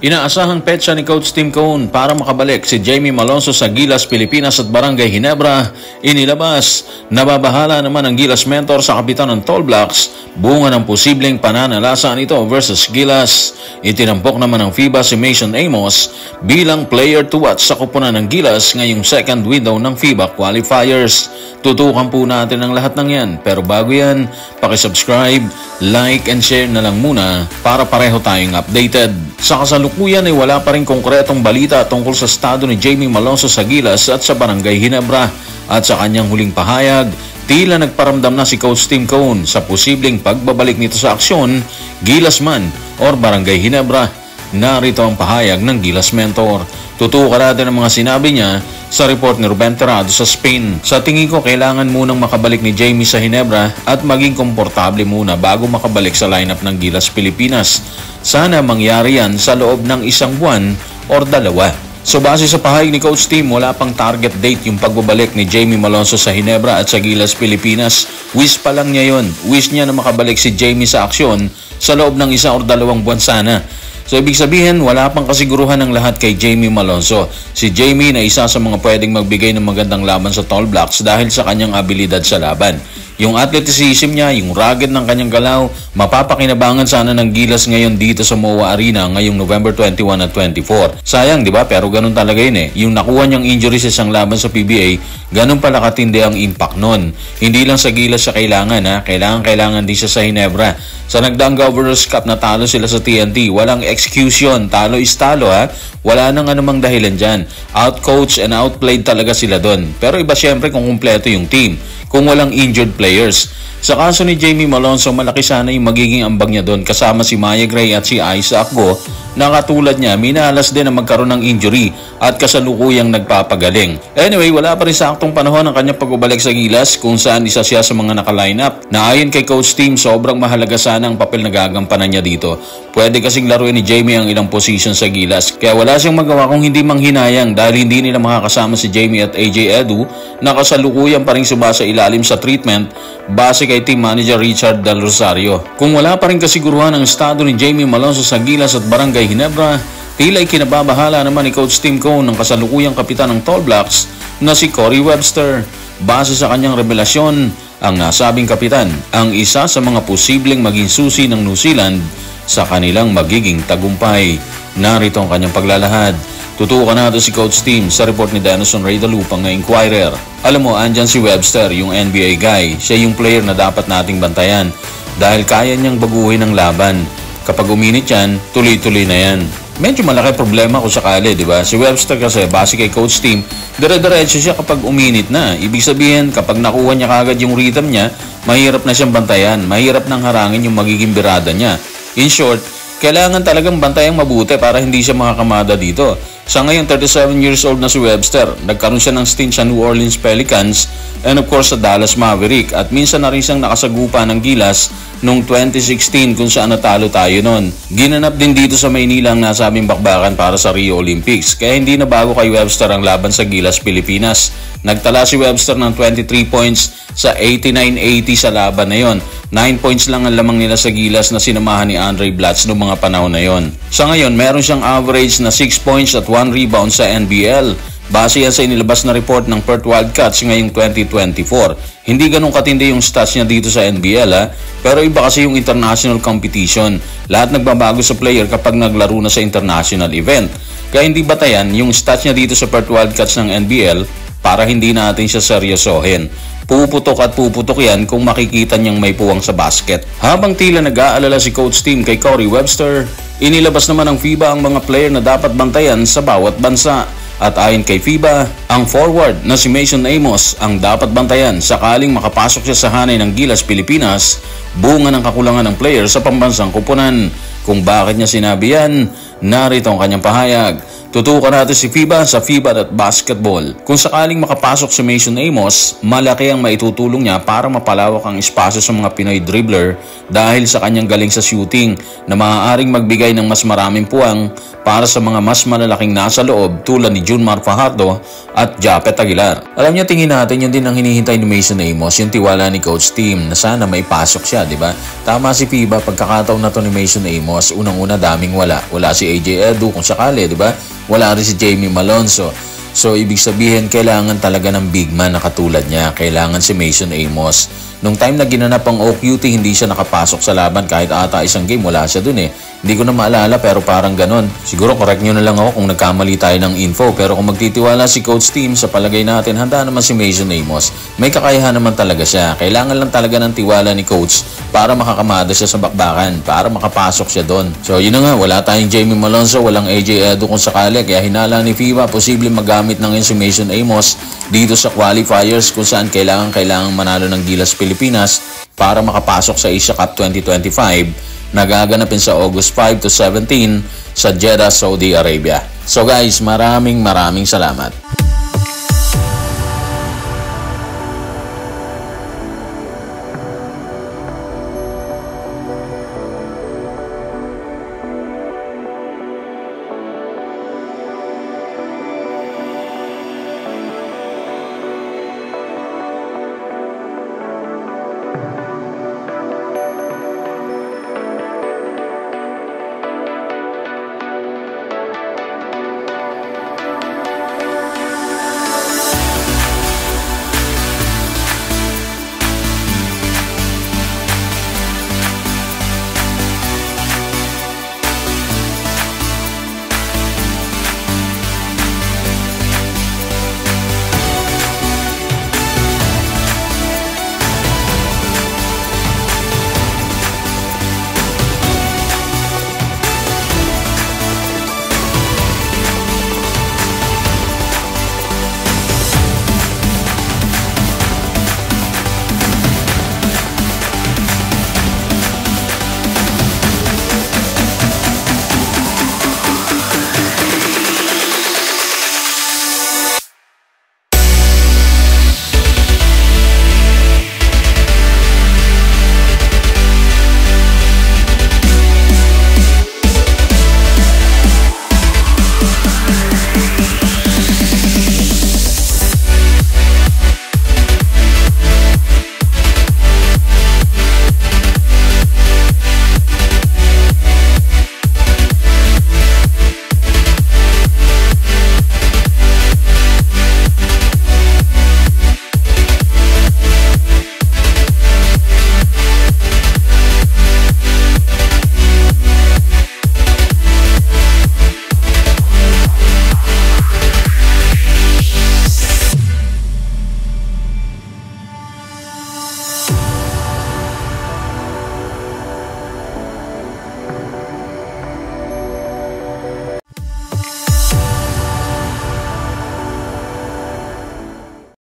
Inaasahang petsa ni Coach Tim Cone para makabalik si Jamie Malonzo sa Gilas, Pilipinas at Barangay Ginebra. Inilabas, nababahala naman ang Gilas mentor sa kapitan ng Tall Blacks, bunga ng posibleng pananalasa nito versus Gilas. Itinampok naman ng FIBA si Mason Amos bilang player to watch sa kupunan ng Gilas ngayong second window ng FIBA qualifiers. Tutukan po natin ang lahat ng yan, pero bago yan, pakisubscribe, like and share na lang muna para pareho tayong updated. Sa kasalukuyan ay wala pa rin konkretong balita tungkol sa estado ni Jamie Malonzo sa Gilas at sa Barangay Ginebra. At sa kanyang huling pahayag, tila nagparamdam na si Coach Tim Cone sa posibleng pagbabalik nito sa aksyon, Gilas man or Barangay Ginebra. Narito ang pahayag ng Gilas mentor. Tutukan natin ang mga sinabi niya sa report ni Ruben Terrado sa Spain. Sa tingin ko, kailangan munang makabalik ni Jamie sa Ginebra at maging komportable muna bago makabalik sa lineup ng Gilas, Pilipinas. Sana mangyari yan sa loob ng isang buwan or dalawa. So base sa pahayag ni Coach Tim, wala pang target date yung pagbabalik ni Jamie Malonzo sa Ginebra at sa Gilas, Pilipinas. Wish pa lang niya yun. Wish niya na makabalik si Jamie sa aksyon sa loob ng isa or dalawang buwan sana. So ibig sabihin, wala pang kasiguruhan ng lahat kay Jamie Malonzo. Si Jamie na isa sa mga pwedeng magbigay ng magandang laban sa Tall Blacks dahil sa kanyang abilidad sa laban. Yung athleticism niya, yung rugged ng kanyang galaw, mapapakinabangan sana ng Gilas ngayon dito sa MOA Arena ngayong November 21 at 24. Sayang, di ba? Pero ganun talaga yun eh. Yung nakuha niyang injury sa isang laban sa PBA, ganun pala katindi ang impact nun. Hindi lang sa Gilas siya kailangan ha. Kailangan din siya sa Ginebra. Sa nagdaang Governor's Cup na talo sila sa TNT, walang excuse yun. Talo is talo ha. Wala nang anumang dahilan dyan. Outcoached and outplayed talaga sila doon. Pero iba syempre kung kumpleto yung team. Kung walang injured players. Sa kaso ni Jamie Malonzo, malaki sana yung magiging ambag niya doon kasama si Maya Gray at si Isaac Go na katulad niya, minalas din na magkaroon ng injury at kasalukuyang nagpapagaling. Anyway, wala pa rin saktong panahon ang kanyang pagbabalik sa Gilas kung saan isa siya sa mga naka-lineup na ayon kay Coach Tim, sobrang mahalaga sana ang papel na gagampanan niya dito. Pwede kasing laruin ni Jamie ang ilang position sa Gilas, kaya wala siyang magawa kung hindi manghinayang dahil hindi nila makakasama si Jamie at AJ Edu na kasalukuyan pa rin sumasa ilalim sa treatment base kay team manager Richard Del Rosario. Kung wala pa rin kasiguruhan ang estado ni Jamie Malonzo sa Gilas at Barangay Ginebra, tila'y kinababahala naman ni Coach Tim Cone ng kasalukuyang kapitan ng Tall Blacks na si Corey Webster. Base sa kanyang revelasyon, ang nasabing kapitan ang isa sa mga posibleng maging susi ng New Zealand sa kanilang magiging tagumpay. Narito ang kanyang paglalahad. Tutukan natin si Coach Tim sa report ni Denison Ray Dalupang na Inquirer. Alam mo, andyan si Webster, yung NBA guy. Siya yung player na dapat nating bantayan dahil kaya niyang baguhin ang laban. Kapag uminit yan, tuloy-tuloy na yan. Medyo malaki problema kung sakali, di ba? Si Webster kasi, base kay Coach Tim, dire-diretso siya kapag uminit na. Ibig sabihin, kapag nakuha niya kagad yung rhythm niya, mahirap na siyang bantayan. Mahirap nang harangin yung magiging birada niya. In short, kailangan talagang bantayang mabuti para hindi siya makakamada dito. Sa ngayon, 37 years old na si Webster. Nagkaroon siya ng stint sa New Orleans Pelicans and of course sa Dallas Maverick. At minsan na rin siyang nakasagupa ng Gilas noong 2016 kung saan natalo tayo noon. Ginanap din dito sa Maynila ang nasabing bakbakan para sa Rio Olympics. Kaya hindi na bago kay Webster ang laban sa Gilas, Pilipinas. Nagtala si Webster ng 23 points sa 89-80 sa laban na yon. 9 points lang ang lamang nila sa Gilas na sinamahan ni Andre Blatz noong mga panahon na yon. Sa ngayon, meron siyang average na 6 points at 1 rebound sa NBL. Base yan sa inilabas na report ng Perth Wildcats ngayong 2024. Hindi ganun katindi yung stats niya dito sa NBL pero iba kasi yung international competition. Lahat nagbabago sa player kapag naglaro na sa international event. Kaya hindi batayan yung stats niya dito sa Perth Wildcats ng NBL para hindi natin siya seryosohin. Puputok at puputok yan kung makikita niyang may puwang sa basket. Habang tila nag-aalala si Coach Tim kay Corey Webster, inilabas naman ng FIBA ang mga player na dapat bantayan sa bawat bansa. At ayon kay FIBA, ang forward na si Mason Amos ang dapat bantayan sakaling makapasok siya sa hanay ng Gilas, Pilipinas, bunga ng kakulangan ng player sa pambansang kupunan. Kung bakit niya sinabi yan, narito ang kanyang pahayag. Tutukan natin si FIBA sa FIBA.basketball. Kung sakaling makapasok si Mason Amos, malaki ang maitutulong niya para mapalawak ang espasyo sa mga Pinoy dribbler dahil sa kanyang galing sa shooting na maaaring magbigay ng mas maraming puwang para sa mga mas malalaking nasa loob tulad ni Junmar Fajardo at Japet Aguilar. Alam niyo, tingin natin yun din ang hinihintay ni Mason Amos, yung tiwala ni Coach Tim na sana may pasok siya, di ba? Tama si FIBA, pagkakataon na to ni Mason Amos, unang-una daming wala. Wala si AJ Edu kung sakali, di ba? Wala rin si Jamie Malonzo. So, ibig sabihin, kailangan talaga ng big man na katulad niya. Kailangan si Mason Amos. Nung time na ginanap ang OQT, hindi siya nakapasok sa laban kahit ata isang game. Wala siya dun eh. Hindi ko na maalala pero parang ganon. Siguro correct nyo na lang ako kung nagkamali tayo ng info. Pero kung magtitiwala si Coach Tim, sa palagay natin, handa naman si Mason Amos. May kakayahan naman talaga siya. Kailangan lang talaga ng tiwala ni Coach para makakamada siya sa bakbakan. Para makapasok siya doon. So yun na nga, wala tayong Jamie Malonzo, walang AJ Edu kung sakali. Kaya hinala ni FIBA, posible magamit ng yun si Mason Amos dito sa qualifiers kung saan kailangan manalo ng Gilas Pilipinas para makapasok sa Asia Cup 2025 na gaganapin sa August 5 to 17 sa Jeddah, Saudi Arabia. So guys, maraming salamat.